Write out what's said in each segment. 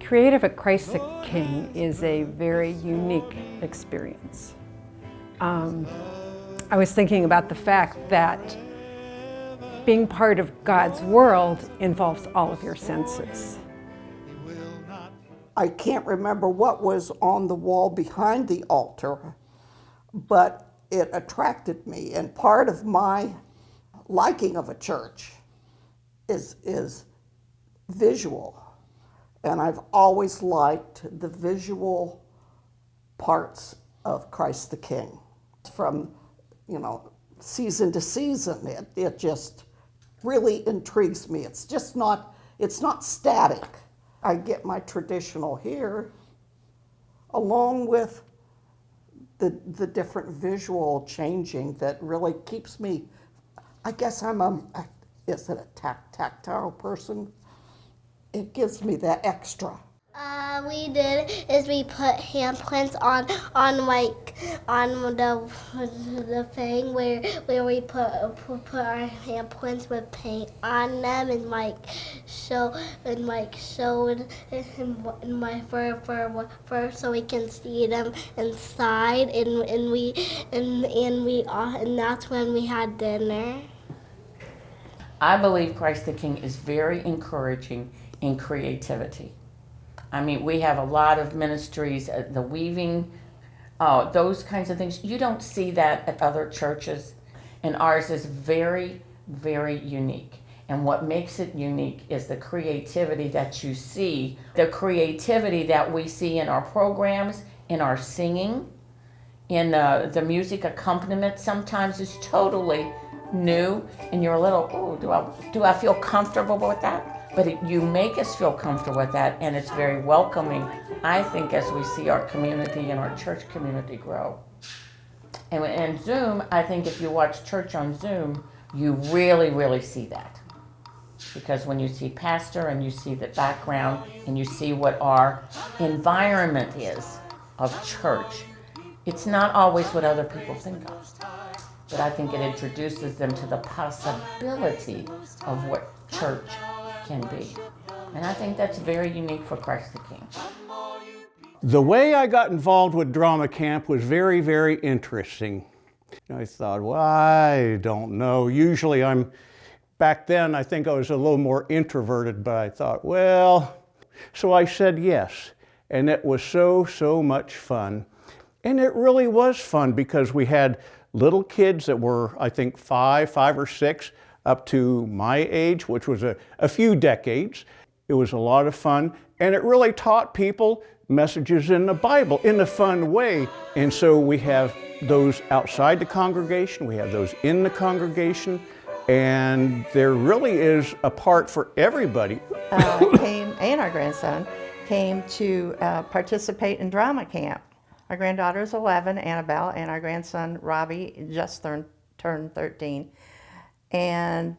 Creative at Christ the King is a very unique experience. I was thinking about the fact that being part of God's world involves all of your senses. I can't remember what was on the wall behind the altar, but it attracted me. And part of my liking of a church is visual. And I've always liked the visual parts of Christ the King. From, season to season, it just really intrigues me. It's not static. I get my traditional here, along with the different visual changing that really keeps me, I guess is it a tactile person? It gives me that extra. We did is we put handprints on the thing where we put our handprints with paint on them and showed for so we can see them inside and that's when we had dinner. I believe Christ the King is very encouraging in creativity. I mean, we have a lot of ministries, the weaving, those kinds of things. You don't see that at other churches, and ours is very, very unique. And what makes it unique is the creativity that you see, the creativity that we see in our programs, in our singing, in the music accompaniment. Sometimes is totally new, and you're a little, do I feel comfortable with that? But you make us feel comfortable with that, and it's very welcoming, I think, as we see our community and our church community grow. And Zoom, I think if you watch church on Zoom, you really, really see that. Because when you see pastor and you see the background and you see what our environment is of church, it's not always what other people think of. But I think it introduces them to the possibility of what church can be. And I think that's very unique for Christ the King. The way I got involved with drama camp was very, very interesting. I thought, well, I don't know. Usually back then I think I was a little more introverted, but I thought, well, so I said yes. And it was so much fun. And it really was fun because we had little kids that were, I think, five or six, up to my age, which was a few decades. It was a lot of fun, and it really taught people messages in the Bible in a fun way. And so we have those outside the congregation, we have those in the congregation, and there really is a part for everybody. And our grandson came to participate in drama camp. Our granddaughter is 11, Annabelle, and our grandson, Robbie, just turned 13. And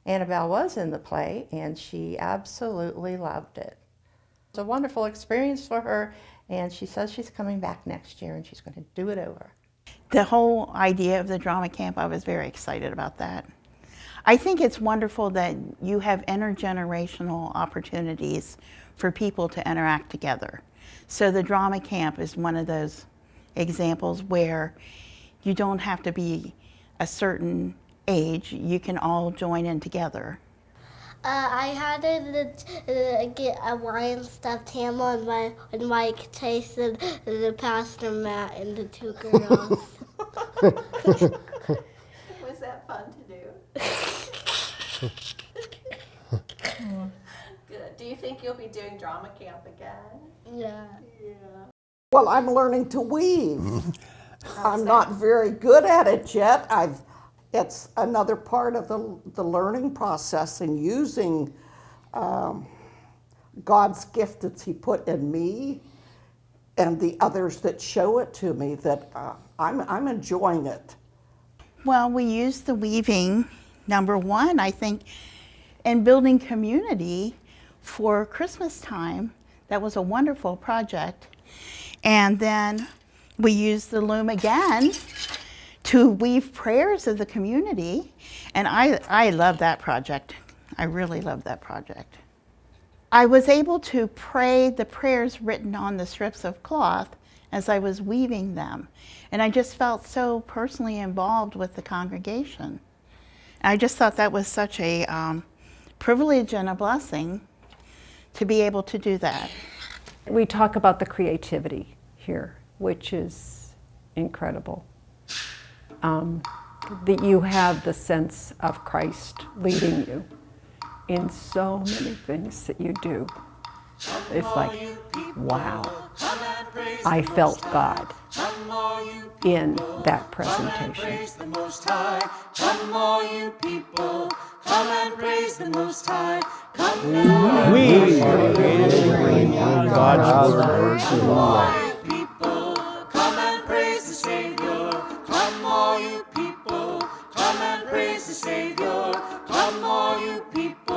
Annabelle was in the play, and she absolutely loved it. It's a wonderful experience for her, and she says she's coming back next year, and she's going to do it over. The whole idea of the drama camp, I was very excited about that. I think it's wonderful that you have intergenerational opportunities for people to interact together. So the drama camp is one of those examples where you don't have to be a certain age, you can all join in together. I had to get a lion stuffed animal and Mike Tyson, the Pastor Matt, and the two girls. Was that fun to do? Good. Do you think you'll be doing drama camp again? Yeah. Well, I'm learning to weave. I'm not very good at it yet. It's another part of the learning process and using God's gift that He put in me and the others that show it to me that I'm enjoying it. Well, we use the weaving, number one, I think, in building community for Christmas time. That was a wonderful project. And then we used the loom again to weave prayers of the community. And I love that project. I really love that project. I was able to pray the prayers written on the strips of cloth as I was weaving them. And I just felt so personally involved with the congregation. I just thought that was such a privilege and a blessing to be able to do that. We talk about the creativity here, which is incredible. That you have the sense of Christ leading you in so many things that you do. It's like, wow, I felt God in that presentation. We are bringing God's word to life. Come and praise the Savior. Come all you people. Come and praise the Savior. Come all you people.